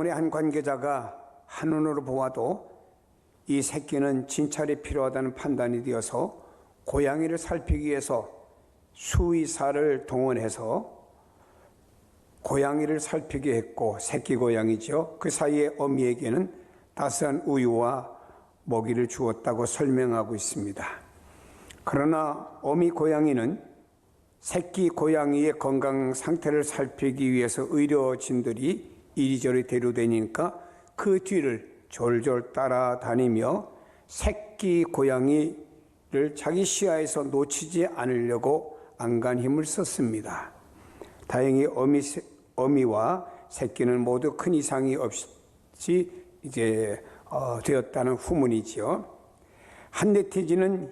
병원의 한 관계자가 한눈으로 보아도 이 새끼는 진찰이 필요하다는 판단이 되어서 고양이를 살피기 위해서 수의사를 동원해서 고양이를 살피게 했고, 새끼 고양이죠. 그 사이에 어미에게는 따스한 우유와 먹이를 주었다고 설명하고 있습니다. 그러나 어미 고양이는 새끼 고양이의 건강 상태를 살피기 위해서 의료진들이 이리저리 데려다니니까 그 뒤를 졸졸 따라다니며 새끼 고양이를 자기 시야에서 놓치지 않으려고 안간 힘을 썼습니다. 다행히 어미와 새끼는 모두 큰 이상이 없이 되었다는 후문이지요. 한 네티즌은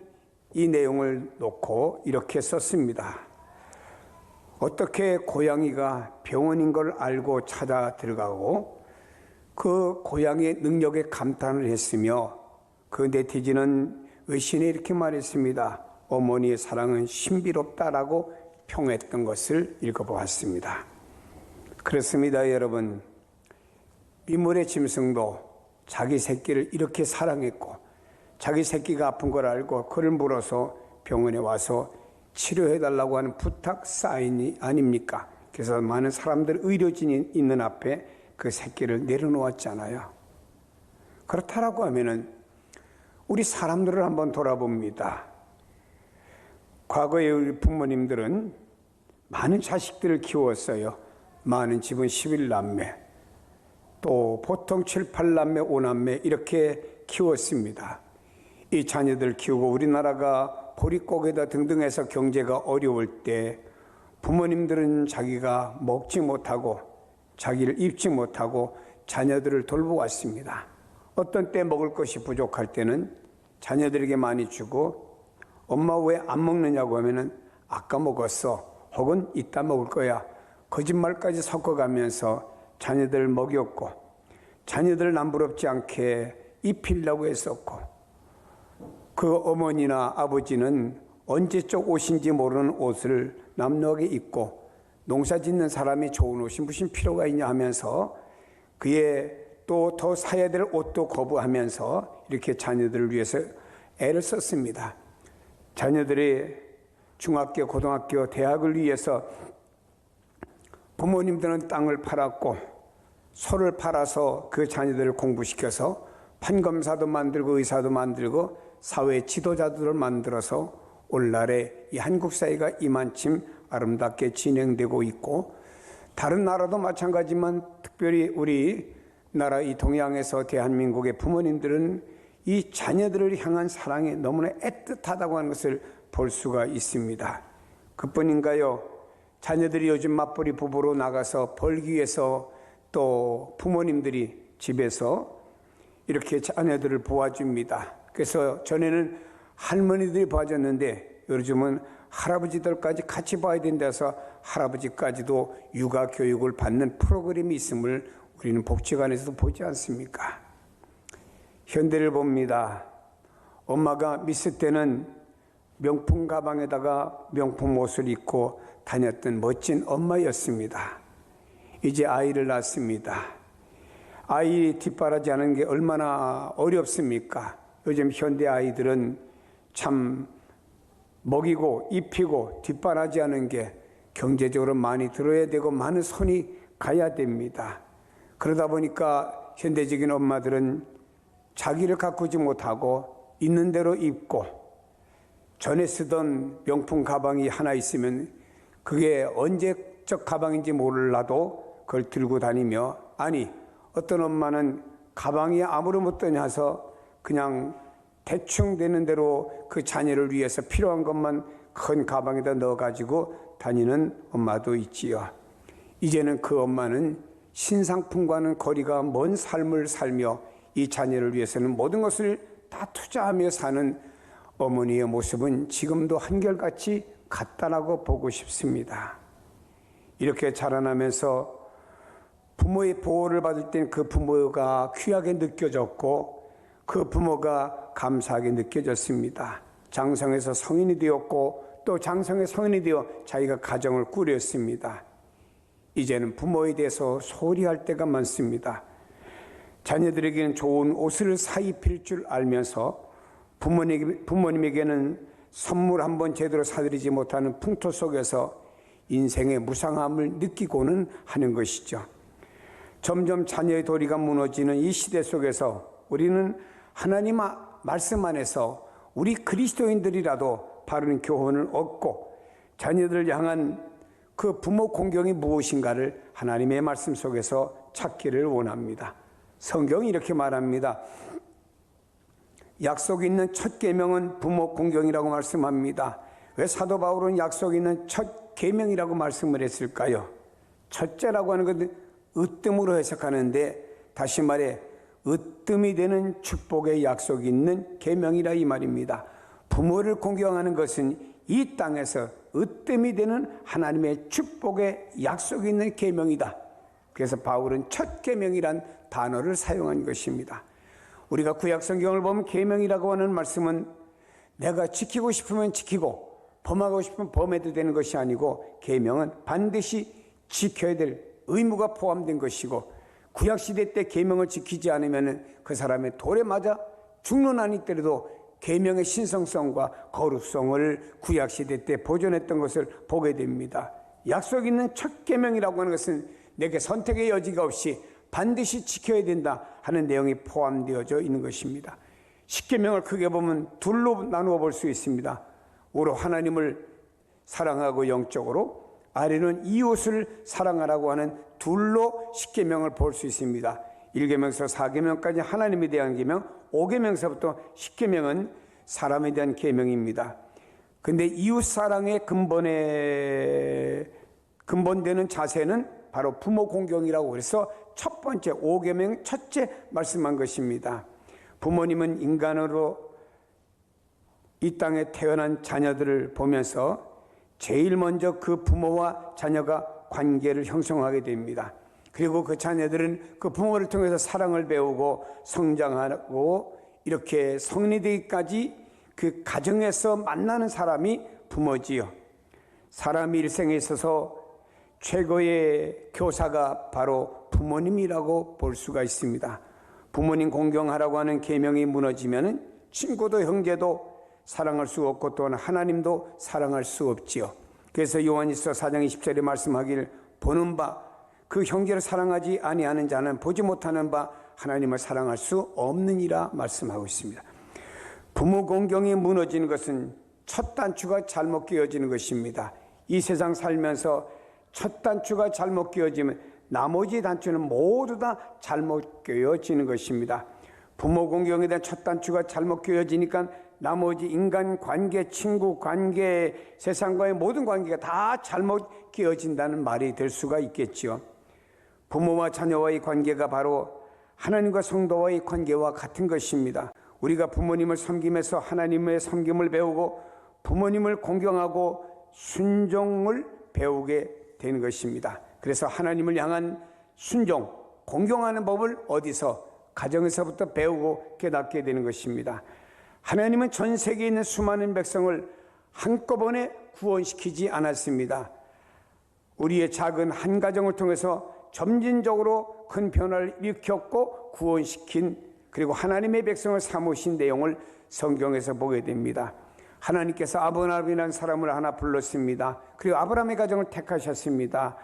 이 내용을 놓고 이렇게 썼습니다. 어떻게 고양이가 병원인 걸 알고 찾아 들어가고 그 고양이의 능력에 감탄을 했으며, 그 네티즌은 의신에 이렇게 말했습니다. 어머니의 사랑은 신비롭다라고 평했던 것을 읽어보았습니다. 그렇습니다, 여러분. 민물의 짐승도 자기 새끼를 이렇게 사랑했고, 자기 새끼가 아픈 걸 알고 그를 물어서 병원에 와서 치료해달라고 하는 부탁 사인이 아닙니까? 그래서 많은 사람들, 의료진이 있는 앞에 그 새끼를 내려놓았잖아요. 그렇다라고 하면은 우리 사람들을 한번 돌아봅니다. 과거에 우리 부모님들은 많은 자식들을 키웠어요. 많은 집은 11남매, 또 보통 7, 8남매, 5남매 이렇게 키웠습니다. 이 자녀들 키우고 우리나라가 보릿고개다 등등해서 경제가 어려울 때 부모님들은 자기가 먹지 못하고 자기를 입지 못하고 자녀들을 돌보았습니다. 어떤 때 먹을 것이 부족할 때는 자녀들에게 많이 주고, 엄마 왜 안 먹느냐고 하면은 아까 먹었어, 혹은 이따 먹을 거야, 거짓말까지 섞어가면서 자녀들을 먹였고, 자녀들을 남부럽지 않게 입히려고 했었고, 그 어머니나 아버지는 언제적 옷인지 모르는 옷을 남녀하게 입고, 농사 짓는 사람이 좋은 옷이 무슨 필요가 있냐 하면서 그의 또 더 사야 될 옷도 거부하면서 이렇게 자녀들을 위해서 애를 썼습니다. 자녀들이 중학교, 고등학교, 대학을 위해서 부모님들은 땅을 팔았고 소를 팔아서 그 자녀들을 공부시켜서 판검사도 만들고 의사도 만들고 사회 지도자들을 만들어서 오늘날의 이 한국 사회가 이만큼 아름답게 진행되고 있고, 다른 나라도 마찬가지지만 특별히 우리나라 이 동양에서 대한민국의 부모님들은 이 자녀들을 향한 사랑이 너무나 애틋하다고 하는 것을 볼 수가 있습니다. 그뿐인가요? 자녀들이 요즘 맞벌이 부부로 나가서 벌기 위해서 또 부모님들이 집에서 이렇게 자녀들을 보아줍니다. 그래서 전에는 할머니들이 봐줬는데 요즘은 할아버지들까지 같이 봐야 된다서 할아버지까지도 육아 교육을 받는 프로그램이 있음을 우리는 복지관에서도 보지 않습니까? 현대를 봅니다. 엄마가 미스 때는 명품 가방에다가 명품 옷을 입고 다녔던 멋진 엄마였습니다. 이제 아이를 낳습니다. 아이 뒷바라지하는 게 얼마나 어렵습니까? 요즘 현대 아이들은 참 먹이고 입히고 뒷바라지하는 게 경제적으로 많이 들어야 되고 많은 손이 가야 됩니다. 그러다 보니까 현대적인 엄마들은 자기를 가꾸지 못하고 있는 대로 입고, 전에 쓰던 명품 가방이 하나 있으면 그게 언제적 가방인지 몰라도 그걸 들고 다니며, 아니 어떤 엄마는 가방이 아무런 못되냐 해서 그냥 대충 되는 대로 그 자녀를 위해서 필요한 것만 큰 가방에다 넣어가지고 다니는 엄마도 있지요. 이제는 그 엄마는 신상품과는 거리가 먼 삶을 살며 이 자녀를 위해서는 모든 것을 다 투자하며 사는 어머니의 모습은 지금도 한결같이 같다라고 보고 싶습니다. 이렇게 자라나면서 부모의 보호를 받을 때는 그 부모가 귀하게 느껴졌고 그 부모가 감사하게 느껴졌습니다. 장성해서 성인이 되었고 또 장성해 성인이 되어 자기가 가정을 꾸렸습니다. 이제는 부모에 대해서 소홀히 할 때가 많습니다. 자녀들에게는 좋은 옷을 사입힐 줄 알면서 부모님에게는 선물 한번 제대로 사드리지 못하는 풍토 속에서 인생의 무상함을 느끼고는 하는 것이죠. 점점 자녀의 도리가 무너지는 이 시대 속에서 우리는 하나님 말씀 안에서 우리 그리스도인들이라도 바른 교훈을 얻고 자녀들을 향한 그 부모 공경이 무엇인가를 하나님의 말씀 속에서 찾기를 원합니다. 성경이 이렇게 말합니다. 약속 있는 첫 계명은 부모 공경이라고 말씀합니다. 왜 사도 바울은 약속 있는 첫 계명이라고 말씀을 했을까요? 첫째라고 하는 것은 으뜸으로 해석하는데, 다시 말해 으뜸이 되는 축복의 약속이 있는 계명이라 이 말입니다. 부모를 공경하는 것은 이 땅에서 으뜸이 되는 하나님의 축복의 약속이 있는 계명이다. 그래서 바울은 첫 계명이란 단어를 사용한 것입니다. 우리가 구약 성경을 보면 계명이라고 하는 말씀은 내가 지키고 싶으면 지키고 범하고 싶으면 범해도 되는 것이 아니고, 계명은 반드시 지켜야 될 의무가 포함된 것이고, 구약시대 때 계명을 지키지 않으면 그 사람의 돌에 맞아 죽는 한이 있더라도 계명의 신성성과 거룩성을 구약시대 때 보존했던 것을 보게 됩니다. 약속 있는 첫 계명이라고 하는 것은 내게 선택의 여지가 없이 반드시 지켜야 된다 하는 내용이 포함되어져 있는 것입니다. 십계명을 크게 보면 둘로 나누어 볼 수 있습니다. 우로 하나님을 사랑하고 영적으로, 아래는 이웃을 사랑하라고 하는 둘로 십계명을 볼 수 있습니다. 1계명에서 4계명까지 하나님에 대한 계명, 5계명서부터 10계명은 사람에 대한 계명입니다. 근데 이웃 사랑의 근본되는 자세는 바로 부모 공경이라고 해서 첫 번째 5계명 첫째 말씀한 것입니다. 부모님은 인간으로 이 땅에 태어난 자녀들을 보면서 제일 먼저 그 부모와 자녀가 관계를 형성하게 됩니다. 그리고 그 자녀들은 그 부모를 통해서 사랑을 배우고 성장하고 이렇게 성인이 되기까지 그 가정에서 만나는 사람이 부모지요. 사람이 일생에 있어서 최고의 교사가 바로 부모님이라고 볼 수가 있습니다. 부모님 공경하라고 하는 계명이 무너지면 친구도 형제도 사랑할 수 없고 또한 하나님도 사랑할 수 없지요. 그래서 요한일서 4장 20절에 말씀하기를 보는 바 그 형제를 사랑하지 아니하는 자는 보지 못하는 바 하나님을 사랑할 수 없느니라 말씀하고 있습니다. 부모 공경이 무너지는 것은 첫 단추가 잘못 끼어지는 것입니다. 이 세상 살면서 첫 단추가 잘못 끼어지면 나머지 단추는 모두 다 잘못 끼어지는 것입니다. 부모 공경에 대한 첫 단추가 잘못 끼어지니까 나머지 인간 관계, 친구 관계, 세상과의 모든 관계가 다 잘못 끼어진다는 말이 될 수가 있겠지요. 부모와 자녀와의 관계가 바로 하나님과 성도와의 관계와 같은 것입니다. 우리가 부모님을 섬기면서 하나님의 섬김을 배우고 부모님을 공경하고 순종을 배우게 되는 것입니다. 그래서 하나님을 향한 순종, 공경하는 법을 어디서? 가정에서부터 배우고 깨닫게 되는 것입니다. 하나님은 전 세계에 있는 수많은 백성을 한꺼번에 구원시키지 않았습니다. 우리의 작은 한 가정을 통해서 점진적으로 큰 변화를 일으켰고 구원시킨, 그리고 하나님의 백성을 삼으신 내용을 성경에서 보게 됩니다. 하나님께서 아브라함이라는 사람을 하나 불렀습니다. 그리고 아브라함의 가정을 택하셨습니다.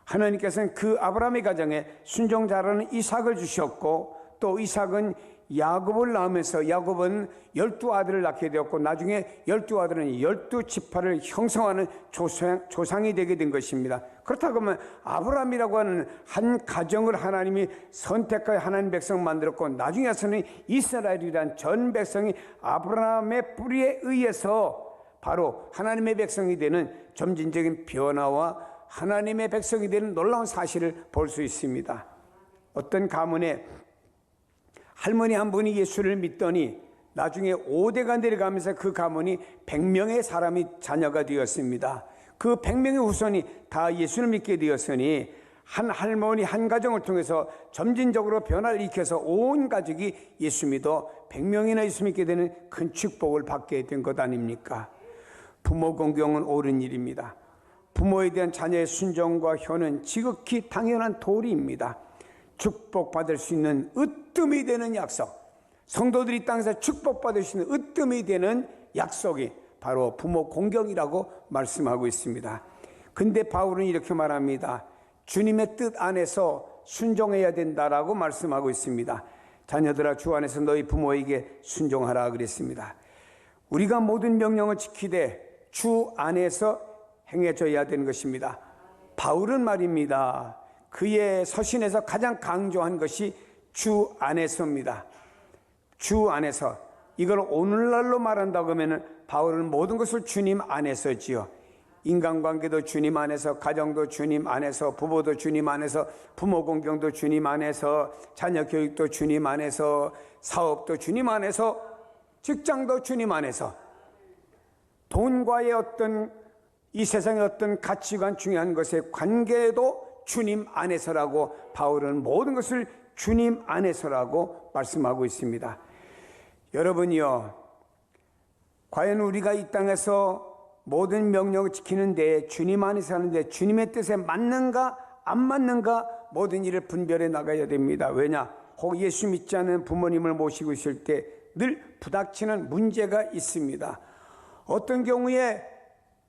하나님께서는 그 아브라함의 가정에 순종자라는 이삭을 주셨고, 또 이삭은 야곱을 낳으면서 야곱은 12아들을 낳게 되었고, 나중에 12아들은 12지파를 형성하는 조상이 되게 된 것입니다. 그렇다고 하면 아브라함이라고 하는 한 가정을 하나님이 선택하여 하나님 백성 만들었고, 나중에 와서는 이스라엘이란 전 백성이 아브라함의 뿌리에 의해서 바로 하나님의 백성이 되는 점진적인 변화와 하나님의 백성이 되는 놀라운 사실을 볼 수 있습니다. 어떤 가문에 할머니 한 분이 예수를 믿더니 나중에 5대가 내려가면서 그 가문이 100명의 사람이 자녀가 되었습니다. 그 100명의 후손이 다 예수를 믿게 되었으니 한 할머니 한 가정을 통해서 점진적으로 변화를 일으켜서 온 가족이 예수 믿어 100명이나 예수 믿게 되는 큰 축복을 받게 된 것 아닙니까? 부모 공경은 옳은 일입니다. 부모에 대한 자녀의 순종과 효는 지극히 당연한 도리입니다. 축복받을 수 있는 으뜸이 되는 약속, 성도들이 땅에서 축복받을 수 있는 으뜸이 되는 약속이 바로 부모 공경이라고 말씀하고 있습니다. 근데 바울은 이렇게 말합니다. 주님의 뜻 안에서 순종해야 된다라고 말씀하고 있습니다. 자녀들아, 주 안에서 너희 부모에게 순종하라 그랬습니다. 우리가 모든 명령을 지키되 주 안에서 행해져야 되는 것입니다. 바울은 말입니다. 그의 서신에서 가장 강조한 것이 주 안에서입니다. 주 안에서. 이걸 오늘날로 말한다고 하면 바울은 모든 것을 주님 안에서지요. 인간관계도 주님 안에서, 가정도 주님 안에서, 부부도 주님 안에서, 부모 공경도 주님 안에서, 자녀 교육도 주님 안에서, 사업도 주님 안에서, 직장도 주님 안에서, 돈과의 어떤 이 세상의 어떤 가치관 중요한 것의 관계도 주님 안에서라고 바울은 모든 것을 주님 안에서라고 말씀하고 있습니다. 여러분이요, 과연 우리가 이 땅에서 모든 명령을 지키는데 주님 안에서 하는데 주님의 뜻에 맞는가 안 맞는가 모든 일을 분별해 나가야 됩니다. 왜냐? 혹 예수 믿지 않는 부모님을 모시고 있을 때 늘 부닥치는 문제가 있습니다. 어떤 경우에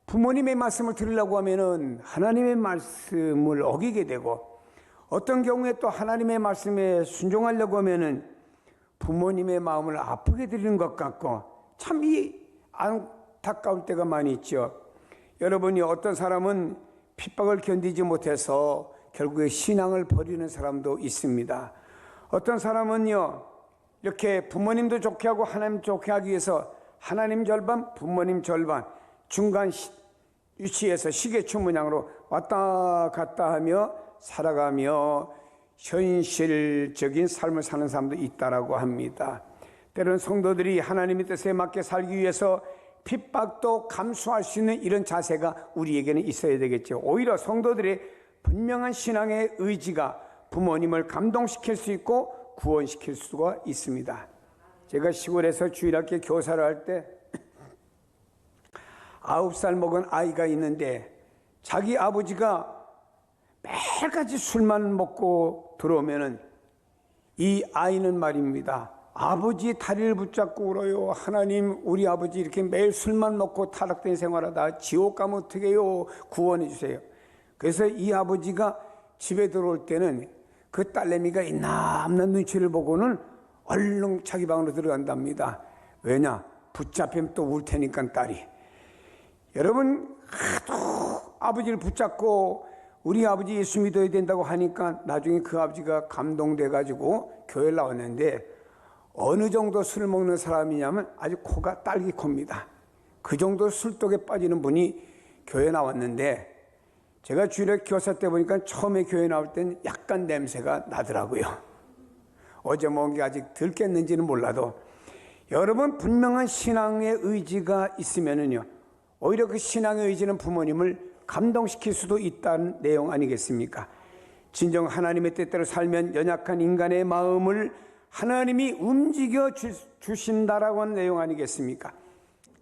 부모님의 말씀을 들으려고 하면은 하나님의 말씀을 어기게 되고, 어떤 경우에 또 하나님의 말씀에 순종하려고 하면은 부모님의 마음을 아프게 드리는 것 같고, 참 이 안타까울 때가 많이 있죠. 여러분이 어떤 사람은 핍박을 견디지 못해서 결국에 신앙을 버리는 사람도 있습니다. 어떤 사람은요, 이렇게 부모님도 좋게 하고 하나님 좋게 하기 위해서 하나님 절반, 부모님 절반, 중간 위치에서 시계추 모양으로 왔다 갔다 하며 살아가며 현실적인 삶을 사는 사람도 있다라고 합니다. 때로는 성도들이 하나님의 뜻에 맞게 살기 위해서 핍박도 감수할 수 있는 이런 자세가 우리에게는 있어야 되겠죠. 오히려 성도들의 분명한 신앙의 의지가 부모님을 감동시킬 수 있고 구원시킬 수가 있습니다. 제가 시골에서 주일학교 교사를 할 때 9살 먹은 아이가 있는데 자기 아버지가 매일같이 술만 먹고 들어오면은 이 아이는 말입니다. 아버지의 다리를 붙잡고 울어요. 하나님, 우리 아버지 이렇게 매일 술만 먹고 타락된 생활하다 지옥 가면 어떻게 해요? 구원해 주세요. 그래서 이 아버지가 집에 들어올 때는 그 딸내미가 있나 없나 눈치를 보고는 얼른 자기 방으로 들어간답니다. 왜냐? 붙잡히면 또 울 테니까 딸이. 여러분, 하도 아버지를 붙잡고 우리 아버지 예수 믿어야 된다고 하니까 나중에 그 아버지가 감동돼 가지고 교회를 나왔는데, 어느 정도 술을 먹는 사람이냐면 아주 코가 딸기 코입니다. 그 정도 술독에 빠지는 분이 교회에 나왔는데, 제가 주일학 교사 때 보니까 처음에 교회 나올 때는 약간 냄새가 나더라고요. 어제 먹은 게 아직 덜 깼는지는 몰라도, 여러분, 분명한 신앙의 의지가 있으면은요, 오히려 그 신앙의 의지는 부모님을 감동시킬 수도 있다는 내용 아니겠습니까? 진정 하나님의 뜻대로 살면 연약한 인간의 마음을 하나님이 움직여 주신다라고 하는 내용 아니겠습니까?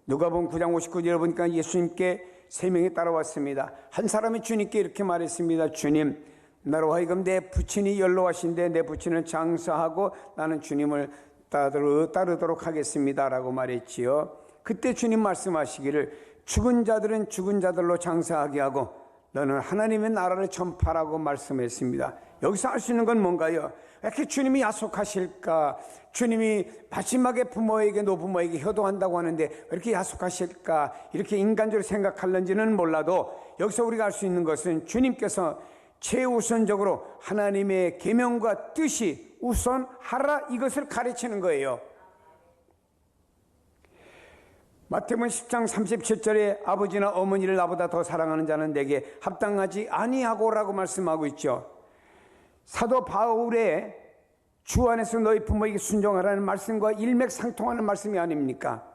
누가복음 9장 59절에 보니까 예수님께 3명이 따라왔습니다. 한 사람이 주님께 이렇게 말했습니다. 주님, 나로 하여금 내 부친이 연로하신데 내 부친을 장사하고 나는 주님을 따르도록 하겠습니다 라고 말했지요. 그때 주님 말씀하시기를 죽은 자들은 죽은 자들로 장사하게 하고 너는 하나님의 나라를 전파라고 말씀했습니다. 여기서 알 수 있는 건 뭔가요? 왜 이렇게 주님이 야속하실까? 주님이 마지막에 부모에게 노부모에게 효도한다고 하는데 왜 이렇게 야속하실까? 이렇게 인간적으로 생각할는지는 몰라도 여기서 우리가 알 수 있는 것은 주님께서 최우선적으로 하나님의 계명과 뜻이 우선하라, 이것을 가르치는 거예요. 마태복음 10장 37절에 아버지나 어머니를 나보다 더 사랑하는 자는 내게 합당하지 아니하고라고 말씀하고 있죠. 사도 바울의 주 안에서 너희 부모에게 순종하라는 말씀과 일맥상통하는 말씀이 아닙니까?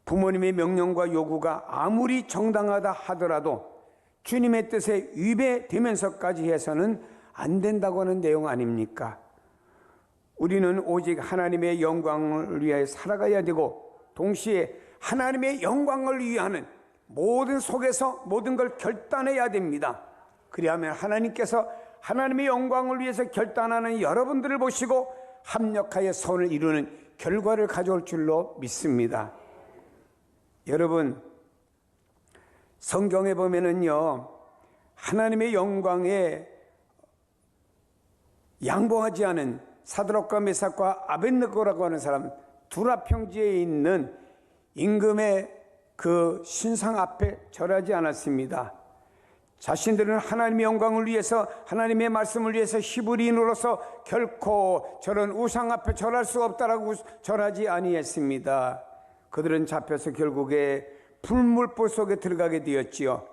부모님의 명령과 요구가 아무리 정당하다 하더라도 주님의 뜻에 위배되면서까지 해서는 안 된다고 하는 내용 아닙니까? 우리는 오직 하나님의 영광을 위하여 살아가야 되고, 동시에 하나님의 영광을 위하는 모든 속에서 모든 걸 결단해야 됩니다. 그리하면 하나님께서 하나님의 영광을 위해서 결단하는 여러분들을 보시고 합력하여 선을 이루는 결과를 가져올 줄로 믿습니다. 여러분, 성경에 보면은요, 하나님의 영광에 양보하지 않은 사드락과 메삭과 아벳느고라고 하는 사람, 두라 평지에 있는 임금의 그 신상 앞에 절하지 않았습니다. 자신들은 하나님의 영광을 위해서, 하나님의 말씀을 위해서 히브리인으로서 결코 저런 우상 앞에 절할 수 없다라고 절하지 아니했습니다. 그들은 잡혀서 결국에 불물불 속에 들어가게 되었지요.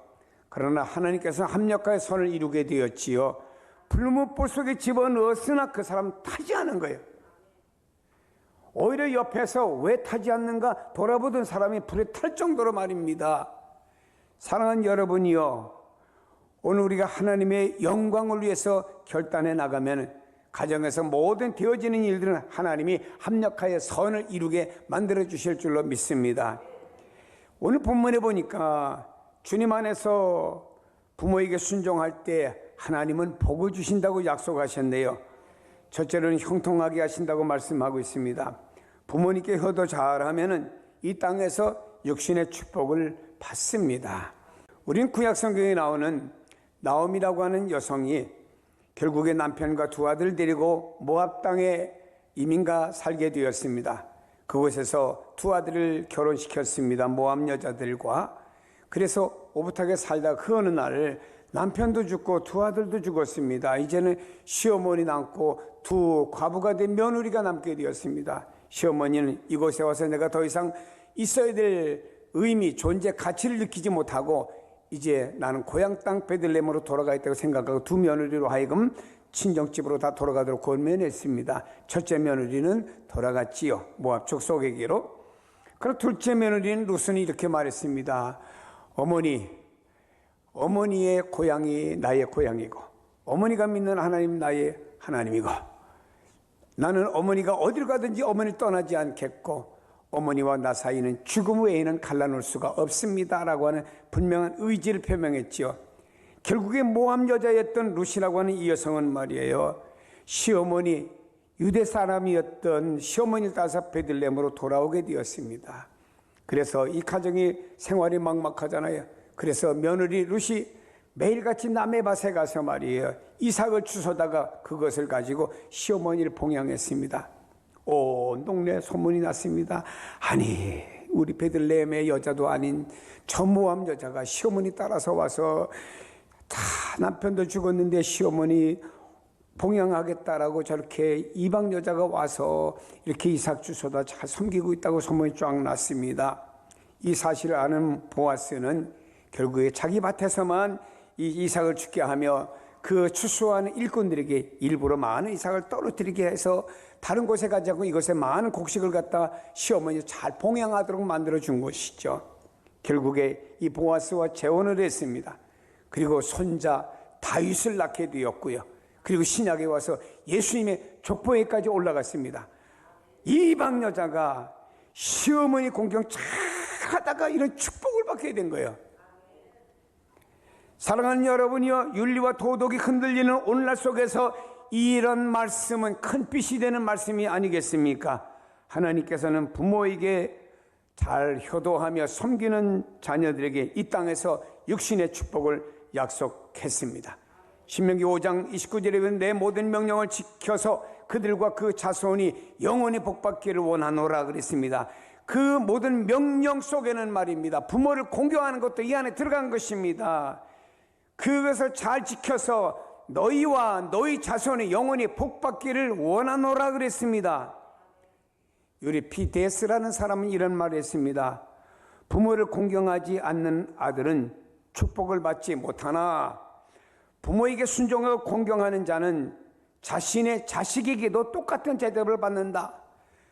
그러나 하나님께서 합력하여 선을 이루게 되었지요. 불물불 속에 집어넣었으나 그 사람 타지 않은 거예요. 오히려 옆에서 왜 타지 않는가 돌아보던 사람이 불에 탈 정도로 말입니다. 사랑하는 여러분이요, 오늘 우리가 하나님의 영광을 위해서 결단해 나가면 가정에서 모든 되어지는 일들은 하나님이 합력하여 선을 이루게 만들어 주실 줄로 믿습니다. 오늘 본문에 보니까 주님 안에서 부모에게 순종할 때 하나님은 복을 주신다고 약속하셨네요. 첫째로는 형통하게 하신다고 말씀하고 있습니다. 부모님께 효도 잘하면은 이 땅에서 육신의 축복을 받습니다. 우린 구약 성경에 나오는 나옴이라고 하는 여성이 결국에 남편과 두 아들 데리고 모압 땅에 이민가 살게 되었습니다. 그곳에서 두 아들을 결혼시켰습니다. 모압 여자들과. 그래서 오붓하게 살다가 그 어느 날 남편도 죽고 두 아들도 죽었습니다. 이제는 시어머니 남고 두 과부가 된 며느리가 남게 되었습니다. 시어머니는 이곳에 와서 내가 더 이상 있어야 될 의미, 존재, 가치를 느끼지 못하고 이제 나는 고향 땅 베들레헴으로 돌아가겠다고 생각하고 두 며느리로 하여금 친정집으로 다 돌아가도록 권면했습니다. 첫째 며느리는 돌아갔지요. 모압 족속에게로. 그리고 둘째 며느리는 룻은 이렇게 말했습니다. 어머니의 고향이 나의 고향이고 어머니가 믿는 하나님 나의 하나님이고 나는 어머니가 어딜 가든지 어머니를 떠나지 않겠고 어머니와 나 사이는 죽음 외에는 갈라놓을 수가 없습니다 라고 하는 분명한 의지를 표명했지요. 결국에 모압 여자였던 룻이라고 하는 이 여성은 말이에요, 시어머니, 유대 사람이었던 시어머니를 따라서 베들레헴으로 돌아오게 되었습니다. 그래서 이 가정이 생활이 막막하잖아요. 그래서 며느리 룻이 매일같이 남의 밭에 가서 말이에요, 이삭을 주워다가 그것을 가지고 시어머니를 봉양했습니다. 온 동네 소문이 났습니다. 아니, 우리 베들레헴의 여자도 아닌 저 모압 여자가 시어머니 따라서 와서 다 남편도 죽었는데 시어머니 봉양하겠다라고 저렇게 이방 여자가 와서 이렇게 이삭 주워다 잘 섬기고 있다고 소문이 쫙 났습니다. 이 사실을 아는 보아스는 결국에 자기 밭에서만 이 이삭을 죽게 하며 그 추수하는 일꾼들에게 일부러 많은 이삭을 떨어뜨리게 해서 다른 곳에 가지 않고 이것에 많은 곡식을 갖다 시어머니 잘 봉양하도록 만들어준 것이죠. 결국에 이 보아스와 재혼을 했습니다. 그리고 손자 다윗을 낳게 되었고요. 그리고 신약에 와서 예수님의 족보에까지 올라갔습니다. 이 이방 여자가 시어머니 공경 잘 하다가 이런 축복을 받게 된 거예요. 사랑하는 여러분이요, 윤리와 도덕이 흔들리는 오늘날 속에서 이런 말씀은 큰 빛이 되는 말씀이 아니겠습니까? 하나님께서는 부모에게 잘 효도하며 섬기는 자녀들에게 이 땅에서 육신의 축복을 약속했습니다. 신명기 5장 29절에 보면 내 모든 명령을 지켜서 그들과 그 자손이 영원히 복받기를 원하노라 그랬습니다. 그 모든 명령 속에는 말입니다, 부모를 공경하는 것도 이 안에 들어간 것입니다. 그것을 잘 지켜서 너희와 너희 자손이 영원히 복받기를 원하노라 그랬습니다. 유리피데스라는 사람은 이런 말을 했습니다. 부모를 공경하지 않는 아들은 축복을 받지 못하나 부모에게 순종하고 공경하는 자는 자신의 자식에게도 똑같은 대접을 받는다.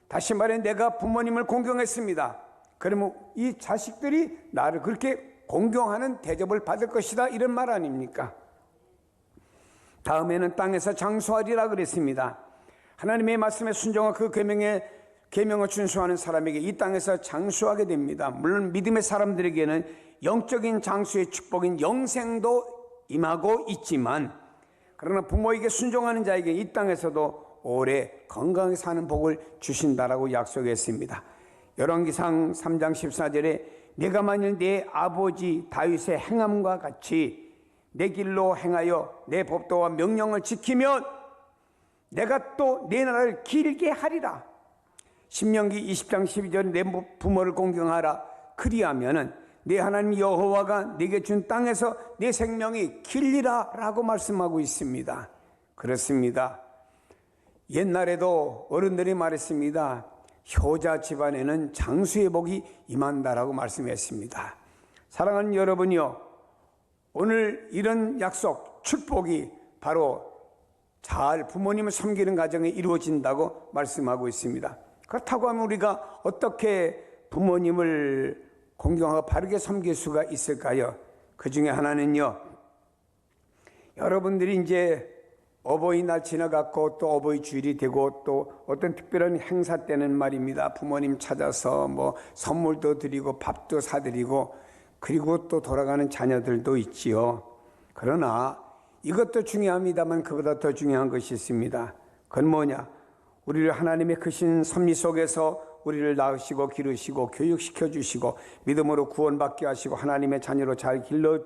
다시 말해, 내가 부모님을 공경했습니다. 그러면 이 자식들이 나를 그렇게 공경하는 대접을 받을 것이다, 이런 말 아닙니까? 다음에는 땅에서 장수하리라 그랬습니다. 하나님의 말씀에 순종하고 그 계명을 준수하는 사람에게 이 땅에서 장수하게 됩니다. 물론 믿음의 사람들에게는 영적인 장수의 축복인 영생도 임하고 있지만, 그러나 부모에게 순종하는 자에게 이 땅에서도 오래 건강히 사는 복을 주신다라고 약속했습니다. 열왕기상 3장 14절에 내가 만일 내 아버지 다윗의 행함과 같이 내 길로 행하여 내 법도와 명령을 지키면 내가 또 내 나라를 길게 하리라. 신명기 20장 12절에 내 부모를 공경하라. 그리하면은 내 하나님 여호와가 내게 준 땅에서 내 생명이 길리라 라고 말씀하고 있습니다. 그렇습니다. 옛날에도 어른들이 말했습니다. 효자 집안에는 장수의 복이 임한다라고 말씀했습니다. 사랑하는 여러분이요, 오늘 이런 약속, 축복이 바로 잘 부모님을 섬기는 가정에 이루어진다고 말씀하고 있습니다. 그렇다고 하면 우리가 어떻게 부모님을 공경하고 바르게 섬길 수가 있을까요? 그 중에 하나는요, 여러분들이 이제 어버이날 지나갔고 또 어버이 주일이 되고 또 어떤 특별한 행사 때는 말입니다. 부모님 찾아서 뭐 선물도 드리고 밥도 사드리고 그리고 또 돌아가는 자녀들도 있지요. 그러나 이것도 중요합니다만 그보다 더 중요한 것이 있습니다. 그건 뭐냐? 우리를 하나님의 크신 섭리 속에서 우리를 낳으시고 기르시고 교육시켜 주시고 믿음으로 구원받게 하시고 하나님의 자녀로 잘 길러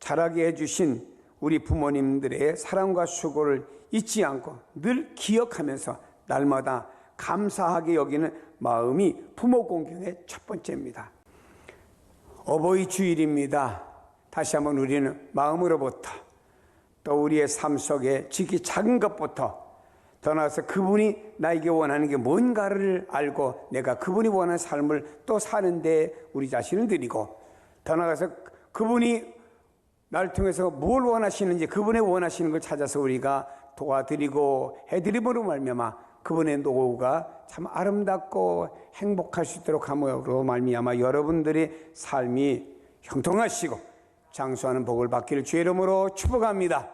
자라게 해주신 우리 부모님들의 사랑과 수고를 잊지 않고 늘 기억하면서 날마다 감사하게 여기는 마음이 부모 공경의 첫 번째입니다. 어버이 주일입니다. 다시 한번 우리는 마음으로부터 또 우리의 삶 속에 지키 작은 것부터 더 나아가서 그분이 나에게 원하는 게 뭔가를 알고 내가 그분이 원하는 삶을 또 사는데 우리 자신을 드리고 더 나아가서 그분이 나를 통해서 뭘 원하시는지 그분의 원하시는 걸 찾아서 우리가 도와드리고 해드림으로 말미암아 그분의 노후가 참 아름답고 행복할 수 있도록 함으로 말미암아 여러분들의 삶이 형통하시고 장수하는 복을 받기를 주의 이름으로 축복합니다.